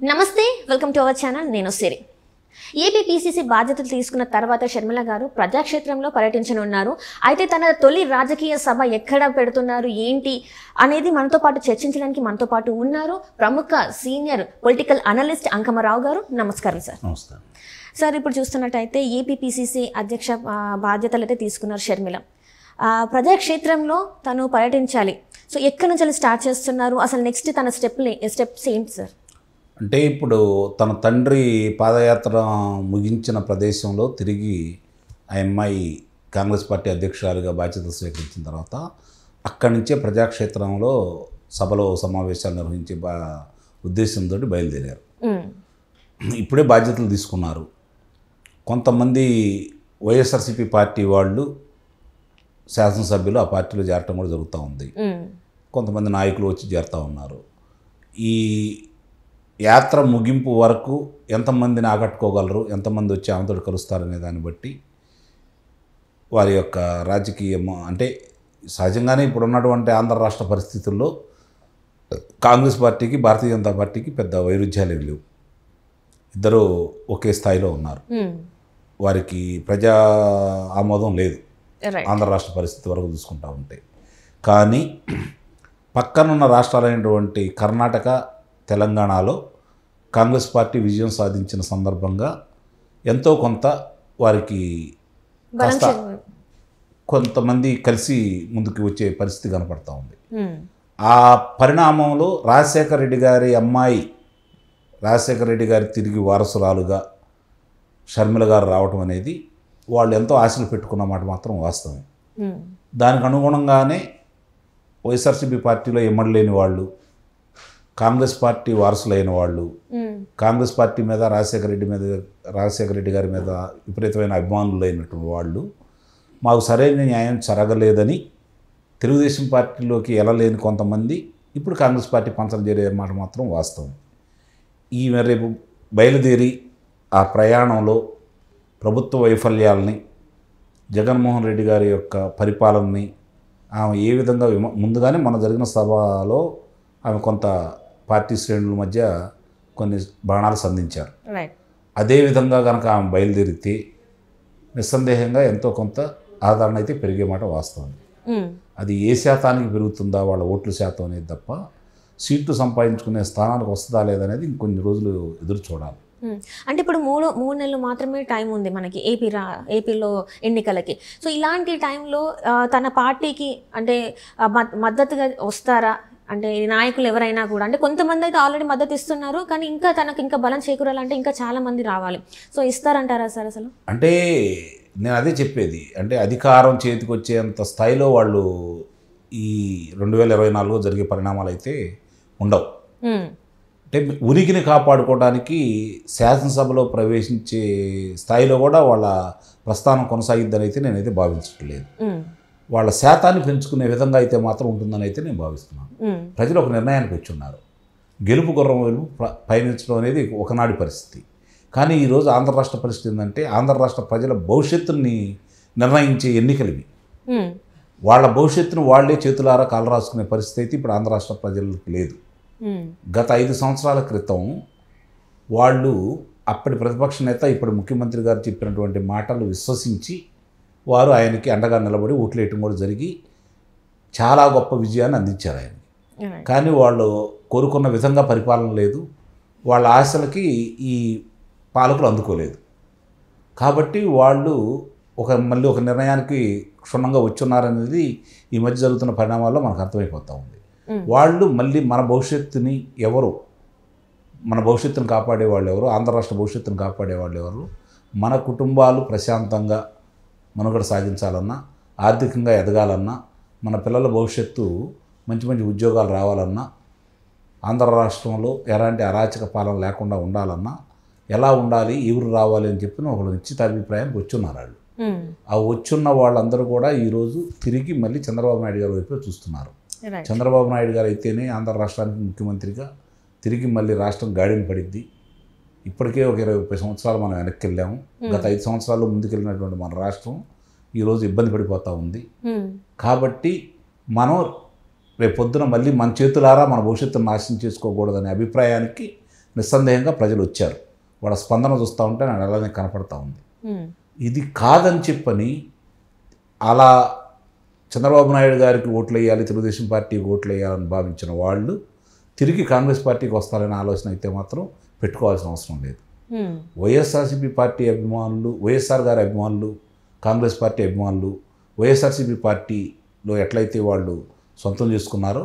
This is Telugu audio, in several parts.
నమస్తే, వెల్కమ్ టు అవర్ ఛానల్. నేను సిరి. ఏపీ పీసీసీ బాధ్యతలు తీసుకున్న తర్వాత షర్మిల గారు ప్రజాక్షేత్రంలో పర్యటించనున్నారు. అయితే తన తొలి రాజకీయ సభ ఎక్కడ పెడుతున్నారు ఏంటి అనేది మనతో పాటు చర్చించడానికి మనతో పాటు ఉన్నారు ప్రముఖ సీనియర్ పొలిటికల్ అనలిస్ట్ అంకమరావు గారు. నమస్కారం సార్. నమస్కారం సార్, ఇప్పుడు చూస్తున్నట్టయితే ఏపీ పీసీసీ అధ్యక్ష బాధ్యతలు అయితే తీసుకున్నారు షర్మిల. ప్రజాక్షేత్రంలో తను పర్యటించాలి. సో ఎక్కడి నుంచి స్టార్ట్ చేస్తున్నారు? అసలు నెక్స్ట్ తన స్టెప్స్ ఏంటి సార్? అంటే ఇప్పుడు తన తండ్రి పాదయాత్ర ముగించిన ప్రదేశంలో తిరిగి ఆ అమ్మాయి కాంగ్రెస్ పార్టీ అధ్యక్షురాలుగా బాధ్యతలు స్వీకరించిన తర్వాత అక్కడి నుంచే ప్రజాక్షేత్రంలో సభలో సమావేశాలు నిర్వహించే ఉద్దేశంతో బయలుదేరారు. ఇప్పుడే బాధ్యతలు తీసుకున్నారు. కొంతమంది వైఎస్ఆర్సీపీ పార్టీ వాళ్ళు శాసనసభ్యులు ఆ పార్టీలో చేరటం కూడా జరుగుతూ ఉంది. కొంతమంది నాయకులు వచ్చి చేరుతూ ఉన్నారు. ఈ యాత్ర ముగింపు వరకు ఎంతమందిని ఆకట్టుకోగలరు, ఎంతమంది వచ్చి ఆమెతో కలుస్తారనే దాన్ని బట్టి వారి యొక్క రాజకీయం అంటే సహజంగానే ఇప్పుడు ఉన్నటువంటి ఆంధ్ర రాష్ట్ర పరిస్థితుల్లో కాంగ్రెస్ పార్టీకి భారతీయ జనతా పార్టీకి పెద్ద వైరుధ్యాలు ఏం లేవు. ఇద్దరు ఒకే స్థాయిలో ఉన్నారు. వారికి ప్రజా ఆమోదం లేదు ఆంధ్ర రాష్ట్ర పరిస్థితి వరకు చూసుకుంటా ఉంటే. కానీ పక్కనున్న రాష్ట్రాలైనటువంటి కర్ణాటక, తెలంగాణలో కాంగ్రెస్ పార్టీ విజయం సాధించిన సందర్భంగా ఎంతో కొంత వారికి కాస్త కొంతమంది కలిసి ముందుకు వచ్చే పరిస్థితి కనపడతా ఉంది. ఆ పరిణామంలో రాజశేఖర రెడ్డి గారి అమ్మాయి, రాజశేఖర రెడ్డి గారి తిరిగి వారసురాలుగా షర్మిల గారు రావటం అనేది వాళ్ళు ఎంతో ఆశలు పెట్టుకున్న మాట మాత్రం వాస్తవం. దానికి అనుగుణంగానే వైఎస్ఆర్సీపీ పార్టీలో ఎమ్మడలేని వాళ్ళు, కాంగ్రెస్ పార్టీ వారసులైన వాళ్ళు, కాంగ్రెస్ పార్టీ మీద రాజశేఖర రెడ్డి గారి మీద విపరీతమైన అభిమానులు అయినటువంటి వాళ్ళు మాకు సరైన న్యాయం జరగలేదని తెలుగుదేశం పార్టీలోకి వెళ్ళలేని కొంతమంది ఇప్పుడు కాంగ్రెస్ పార్టీ పంచం చేరే మాట మాత్రం వాస్తవం. ఈ రేపు బయలుదేరి ఆ ప్రయాణంలో ప్రభుత్వ వైఫల్యాలని, జగన్మోహన్ రెడ్డి గారి యొక్క పరిపాలనని ఆమె ఏ విధంగా ముందుగానే మన జరిగిన సభలో ఆమె కొంత పార్టీ శ్రేణుల మధ్య కొన్ని బాణాలు సంధించారు. అదేవిధంగా కనుక ఆమె బయలుదేరితే నిస్సందేహంగా ఎంతో కొంత ఆదరణ అయితే పెరిగే మాట వాస్తవం. అది ఏ శాతానికి పెరుగుతుందా, వాళ్ళ ఓట్ల శాతం అనేది తప్ప సీట్లు సంపాదించుకునే స్థానానికి వస్తుందా లేదనేది ఇంకొన్ని రోజులు ఎదురు చూడాలి. అంటే ఇప్పుడు మూడు నెలలు మాత్రమే టైం ఉంది మనకి ఏపీలో ఎన్నికలకి. సో ఇలాంటి టైంలో తన పార్టీకి అంటే మద్దతుగా వస్తారా? అంటే నాయకులు ఎవరైనా కూడా, అంటే కొంతమంది అయితే ఆల్రెడీ మద్దతు ఇస్తున్నారు, కానీ ఇంకా తనకు ఇంకా బలం చేకూరాలంటే ఇంకా చాలా మంది రావాలి. సో ఇస్తారంటారా సార్? అసలు అంటే నేను అదే చెప్పేది, అంటే అధికారం చేతికి వచ్చేంత స్థాయిలో వాళ్ళు ఈ 2024లో జరిగే పరిణామాలు అయితే ఉండవు. అంటే ఉనికిని కాపాడుకోవడానికి శాసనసభలో ప్రవేశించే స్థాయిలో కూడా వాళ్ళ ప్రస్థానం కొనసాగిద్దని అయితే నేనైతే భావించట్లేదు. వాళ్ళ శాతాన్ని పెంచుకునే విధంగా అయితే మాత్రం ఉంటుందని అయితే నేను భావిస్తున్నాను. ప్రజలు ఒక నిర్ణయానికి వచ్చి ఉన్నారు. గెలుపు గుర్రం పయనించడం అనేది ఒకనాటి పరిస్థితి. కానీ ఈరోజు ఆంధ్ర రాష్ట్ర పరిస్థితి ఏంటంటే ఆంధ్ర రాష్ట్ర ప్రజల భవిష్యత్తుని నిర్ణయించే ఎన్నికలు. వాళ్ళ భవిష్యత్తును వాళ్లే చేతులారా కాలు రాసుకునే పరిస్థితి అయితే ఇప్పుడు ఆంధ్ర రాష్ట్ర ప్రజలకు లేదు. గత 5 సంవత్సరాల క్రితం వాళ్ళు అప్పటి ప్రతిపక్ష నేత ఇప్పుడు ముఖ్యమంత్రి గారు చెప్పినటువంటి మాటలు విశ్వసించి వారు ఆయనకి అండగా నిలబడి ఓట్లు వేయటం కూడా జరిగి చాలా గొప్ప విజయాన్ని అందించారు ఆయనకి. కానీ వాళ్ళు కోరుకున్న విధంగా పరిపాలన లేదు, వాళ్ళ ఆశలకి ఈ పాలకులు అందుకోలేదు. కాబట్టి వాళ్ళు మళ్ళీ ఒక నిర్ణయానికి క్షుణ్ణంగా వచ్చున్నారనేది ఈ మధ్య జరుగుతున్న పరిణామాల్లో మనకు అర్థమైపోతూ ఉంది. వాళ్ళు మళ్ళీ మన భవిష్యత్తుని మన భవిష్యత్తును కాపాడేవాళ్ళు ఎవరు, ఆంధ్ర రాష్ట్ర భవిష్యత్తును కాపాడేవాళ్ళు ఎవరు, మన కుటుంబాలు ప్రశాంతంగా మనుగడ సాగించాలన్నా, ఆర్థికంగా ఎదగాలన్నా, మన పిల్లల భవిష్యత్తు మంచి మంచి ఉద్యోగాలు రావాలన్నా, ఆంధ్ర రాష్ట్రంలో ఎలాంటి అరాచక పాలన లేకుండా ఉండాలన్నా ఎలా ఉండాలి, ఎవరు రావాలి అని చెప్పిన ఒక నిశ్చిత అభిప్రాయానికి వచ్చున్నారు వాళ్ళు. ఆ వచ్చున్న వాళ్ళందరూ కూడా ఈరోజు తిరిగి మళ్ళీ చంద్రబాబు నాయుడు గారి వైపు చూస్తున్నారు. చంద్రబాబు నాయుడు గారు అయితేనే ఆంధ్ర రాష్ట్రానికి ముఖ్యమంత్రిగా తిరిగి మళ్ళీ రాష్ట్రం గాడిన పడిద్ది. ఇప్పటికే ఒక 20-30 సంవత్సరాలు మనం వెనక్కి వెళ్ళాము. గత 5 సంవత్సరాలు ముందుకెళ్ళినటువంటి మన రాష్ట్రం ఈరోజు ఇబ్బంది పడిపోతూ ఉంది. కాబట్టి మనం రేపు పొద్దున మళ్ళీ మన చేతులారా మన భవిష్యత్తును నాశనం చేసుకోకూడదనే అభిప్రాయానికి నిస్సందేహంగా ప్రజలు వచ్చారు. వాళ్ళ స్పందన చూస్తూ ఉంటే నాకు అలానే కనపడతా ఉంది. ఇది కాదని చెప్పని అలా చంద్రబాబు నాయుడు గారికి ఓట్లు వేయాలి, తెలుగుదేశం పార్టీకి ఓట్లు వేయాలని భావించిన వాళ్ళు తిరిగి కాంగ్రెస్ పార్టీకి వస్తారనే ఆలోచన అయితే మాత్రం పెట్టుకోవాల్సిన అవసరం లేదు. వైఎస్ఆర్సీపీ పార్టీ అభిమానులు, వైఎస్ఆర్ గారి అభిమానులు, కాంగ్రెస్ పార్టీ అభిమానులు వైఎస్ఆర్సీపీ పార్టీలో ఎట్లయితే వాళ్ళు సొంతం చేసుకున్నారో,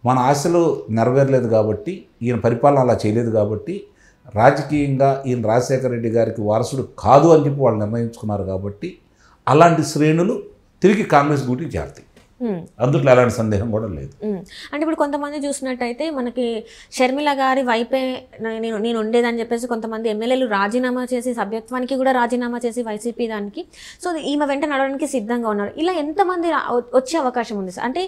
మన ఆశలు నెరవేరలేదు కాబట్టి, ఈయన పరిపాలన అలా చేయలేదు కాబట్టి, రాజకీయంగా ఈయన రాజశేఖర రెడ్డి గారికి వారసుడు కాదు అని చెప్పి వాళ్ళు నిర్ణయించుకున్నారు కాబట్టి అలాంటి శ్రేణులు తిరిగి కాంగ్రెస్ గూటికి చేరతాయి. అందుట్లో ఎలాంటి సందేహం కూడా లేదు. అంటే ఇప్పుడు కొంతమంది చూసినట్టయితే మనకి షర్మిల గారి వైపే నేను ఉండేదని చెప్పేసి కొంతమంది ఎమ్మెల్యేలు రాజీనామా చేసి, సభ్యత్వానికి కూడా రాజీనామా చేసి వైసీపీ దానికి, సో ఈమె వెంట నడవడానికి సిద్ధంగా ఉన్నారు. ఇలా ఎంతమంది వచ్చే అవకాశం ఉంది సార్? అంటే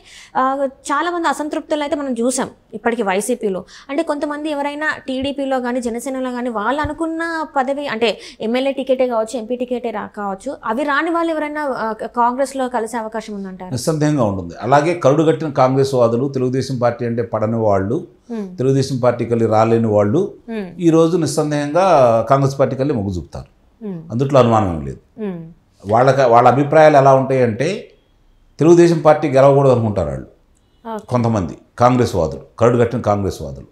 చాలామంది అసంతృప్తులు అయితే మనం చూసాం ఇప్పటికీ వైసీపీలో. అంటే కొంతమంది ఎవరైనా టీడీపీలో కానీ జనసేనలో కానీ వాళ్ళు అనుకున్న పదవి, అంటే ఎమ్మెల్యే టికెటే కావచ్చు, ఎంపీ టికెటే కావచ్చు, అవి రాని వాళ్ళు ఎవరైనా కాంగ్రెస్లో కలిసే అవకాశం ఉందంటారు? నిస్సందేహంగా ఉంటుంది. అలాగే కరుడు కట్టిన కాంగ్రెస్ వాదులు, తెలుగుదేశం పార్టీ అంటే పడని వాళ్ళు, తెలుగుదేశం పార్టీ కలిసి రాలేని వాళ్ళు ఈరోజు నిస్సందేహంగా కాంగ్రెస్ పార్టీ కలిసి మొగ్గు చూపుతారు. అందుట్లో అనుమానం లేదు. వాళ్ళ అభిప్రాయాలు ఎలా ఉంటాయంటే తెలుగుదేశం పార్టీ గెలవకూడదు అనుకుంటారు వాళ్ళు. కొంతమంది కాంగ్రెస్ వాదులు, కరుడు కట్టిన కాంగ్రెస్ వాదులు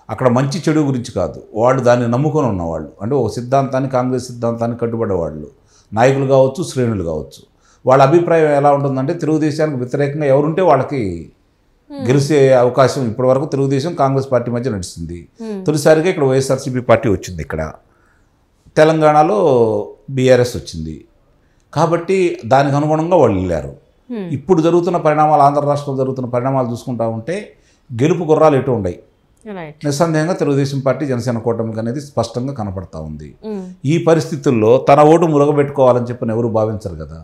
అక్కడ మంచి చెడు గురించి కాదు, వాళ్ళు దాన్ని నమ్ముకొని ఉన్నవాళ్ళు, అంటే ఒక సిద్ధాంతాన్ని, కాంగ్రెస్ సిద్ధాంతాన్ని కట్టుబడేవాళ్ళు, నాయకులు కావచ్చు, శ్రేణులు కావచ్చు. వాళ్ళ అభిప్రాయం ఎలా ఉంటుందంటే తెలుగుదేశానికి వ్యతిరేకంగా ఎవరుంటే వాళ్ళకి గెలిచే అవకాశం. ఇప్పటివరకు తెలుగుదేశం కాంగ్రెస్ పార్టీ మధ్య నడుస్తుంది. తొలిసారిగా ఇక్కడ వైఎస్ఆర్సీపీ పార్టీ వచ్చింది, ఇక్కడ తెలంగాణలో బీఆర్ఎస్ వచ్చింది. కాబట్టి దానికి అనుగుణంగా వాళ్ళు వెళ్ళారు. ఇప్పుడు జరుగుతున్న పరిణామాలు, ఆంధ్ర రాష్ట్రంలో జరుగుతున్న పరిణామాలు చూసుకుంటా ఉంటే గెలుపు గుర్రాలు ఎటు ఉన్నాయి. నిస్సందేహంగా తెలుగుదేశం పార్టీ జనసేన కూటమికి అనేది స్పష్టంగా కనపడతా ఉంది. ఈ పరిస్థితుల్లో తన ఓటు మురగబెట్టుకోవాలని చెప్పని ఎవరు భావించరు కదా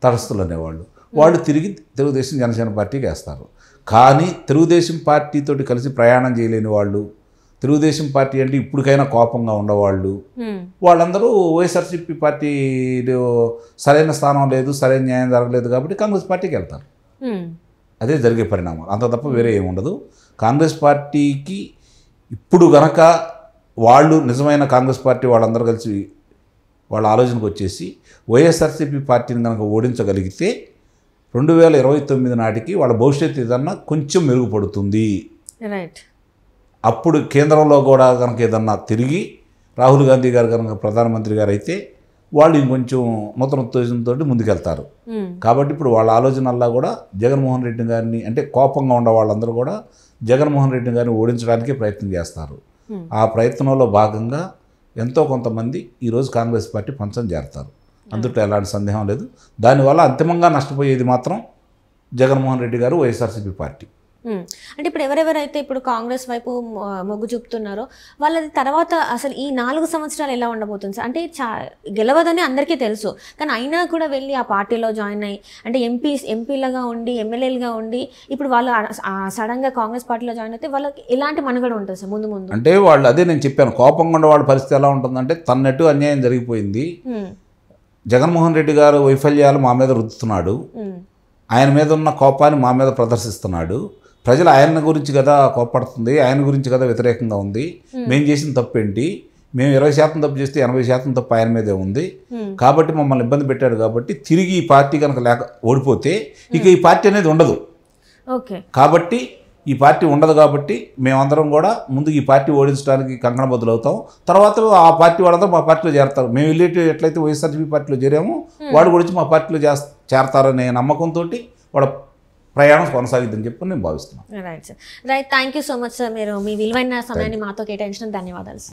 తటస్థులు అనేవాళ్ళు. వాళ్ళు తిరిగి తెలుగుదేశం జనసేన పార్టీకి వేస్తారు. కానీ తెలుగుదేశం పార్టీతోటి కలిసి ప్రయాణం చేయలేని వాళ్ళు, తెలుగుదేశం పార్టీ అంటే ఇప్పటికైనా కోపంగా ఉండేవాళ్ళు, వాళ్ళందరూ వైఎస్ఆర్సీపీ పార్టీలో సరైన స్థానం లేదు, సరైన న్యాయం జరగలేదు కాబట్టి కాంగ్రెస్ పార్టీకి వెళ్తారు. అదే జరిగే పరిణామాలు, అంత తప్ప వేరే ఏముండదు. కాంగ్రెస్ పార్టీకి ఇప్పుడు గనక వాళ్ళు నిజమైన కాంగ్రెస్ పార్టీ వాళ్ళందరూ కలిసి వాళ్ళ ఆలోచనకు వచ్చేసి వైఎస్ఆర్సీపీ పార్టీని కనుక ఓడించగలిగితే 2029 నాటికి వాళ్ళ భవిష్యత్తు ఏదన్నా కొంచెం మెరుగుపడుతుంది. అప్పుడు కేంద్రంలో కూడా కనుక ఏదన్నా తిరిగి రాహుల్ గాంధీ గారు కనుక ప్రధానమంత్రి గారు అయితే వాళ్ళు ఇంకొంచెం నూతన ఉత్తేజంతో ముందుకెళ్తారు. కాబట్టి ఇప్పుడు వాళ్ళ ఆలోచనల్లా కూడా జగన్మోహన్ రెడ్డి గారిని, అంటే కోపంగా ఉన్న వాళ్ళందరూ కూడా జగన్మోహన్ రెడ్డి గారిని ఓడించడానికి ప్రయత్నం చేస్తారు. ఆ ప్రయత్నంలో భాగంగా ఎంతో కొంతమంది ఈరోజు కాంగ్రెస్ పార్టీ పంచం చేరతారు. అందులో ఎలాంటి సందేహం లేదు. దానివల్ల అంతిమంగా నష్టపోయేది మాత్రం జగన్మోహన్ రెడ్డి గారు, వైఎస్ఆర్సీపీ పార్టీ. అంటే ఇప్పుడు ఎవరెవరైతే ఇప్పుడు కాంగ్రెస్ వైపు మొగ్గు చూపుతున్నారో వాళ్ళది తర్వాత అసలు ఈ 4 సంవత్సరాలు ఎలా ఉండబోతుంది సార్? అంటే గెలవదని అందరికీ తెలుసు, కానీ అయినా కూడా వెళ్ళి ఆ పార్టీలో జాయిన్ అయ్యి, అంటే ఎంపీలుగా ఉండి, ఎమ్మెల్యేలుగా ఉండి, ఇప్పుడు వాళ్ళు సడన్గా కాంగ్రెస్ పార్టీలో జాయిన్ అయితే వాళ్ళకి ఎలాంటి మనుగడ ఉంటుంది సార్ ముందు ముందు? అంటే వాళ్ళు, అదే నేను చెప్పాను, కోపంగా ఉన్న వాళ్ళ పరిస్థితి ఎలా ఉంటుందంటే తన్నట్టు అన్యాయం జరిగిపోయింది, జగన్మోహన్ రెడ్డి గారు వైఫల్యాలు మా మీద రుద్దుతున్నాడు, ఆయన మీద ఉన్న కోపాన్ని మా మీద ప్రదర్శిస్తున్నాడు, ప్రజలు ఆయన గురించి కదా కోప్పడుతుంది, ఆయన గురించి కదా వ్యతిరేకంగా ఉంది, మేము చేసిన తప్పు ఏంటి, మేము 20% తప్పు చేస్తే 80% తప్పు ఆయన మీదే ఉంది, కాబట్టి మమ్మల్ని ఇబ్బంది పెట్టాడు, కాబట్టి తిరిగి ఈ పార్టీ కనుక ఓడిపోతే ఇక ఈ పార్టీ అనేది ఉండదు. కాబట్టి ఈ పార్టీ ఉండదు, కాబట్టి మేమందరం కూడా ముందు ఈ పార్టీ ఓడించడానికి కంకణబద్దులు అవుతాం, తర్వాత ఆ పార్టీ వాళ్ళందరూ మా పార్టీలో చేరతారు. మేము వెళ్ళేటి ఎట్లయితే వైఎస్ఆర్సీపీ పార్టీలో చేరామో వాడు గురించి మా పార్టీలో చేరతారనే నమ్మకంతో వాళ్ళ ప్రయాణం కొనసాగిద్దని చెప్పి నేను భావిస్తున్నాను. Right sir, right. Thank you so much sir, మీరు మీ విలువైన సమయాన్ని మాతో కేటాయించడం ధన్యవాదాలు సార్.